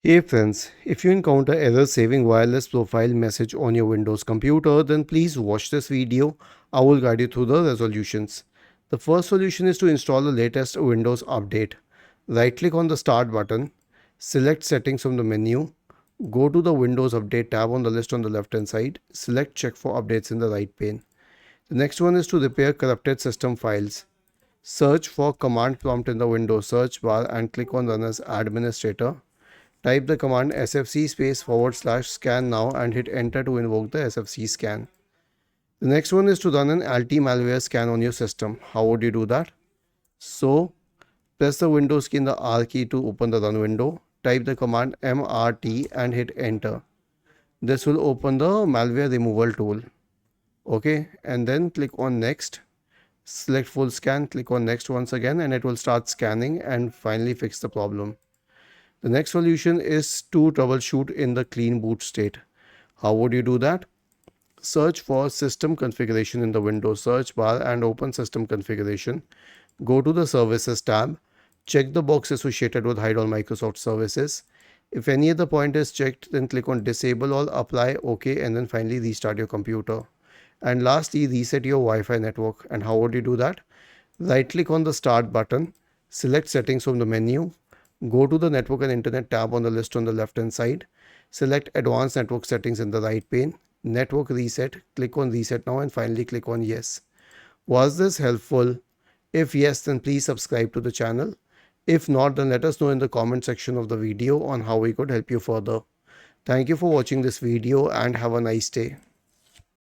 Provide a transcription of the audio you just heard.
Hey friends, if you encounter error saving wireless profile message on your Windows computer, then please watch this video. I will guide you through the resolutions. The first solution is to install the latest Windows update. Right click on the start button, select settings from the menu, go to the Windows update tab on the list on the left hand side, select check for updates in the right pane. The next one is to repair corrupted system files. Search for command prompt in the Windows search bar and click on run as administrator. Type the command sfc space / scan now and hit enter to invoke the sfc scan. The next one is to run an anti-malware scan on your system. How would you do that? So press the Windows key and the R key to open the run window. Type the command mrt and hit enter. This will open the malware removal tool. Okay, and then click on next. Select full scan, click on next once again and it will start scanning and finally fix the problem. The next solution is to troubleshoot in the clean boot state. How would you do that? Search for system configuration in the Windows search bar and open system configuration. Go to the services tab. Check the box associated with hide all Microsoft services. If any other point is checked, then click on disable all, apply, OK, and then finally restart your computer. And lastly, reset your Wi-Fi network. And how would you do that? Right click on the start button, select settings from the menu, go to the network and internet tab on the list on the left hand side, select advanced network settings in the right pane, network reset, click on reset now and finally click on yes. Was this helpful? If yes, then please subscribe to the channel. If not, then let us know in the comment section of the video on how we could help you further. Thank you for watching this video and have a nice day.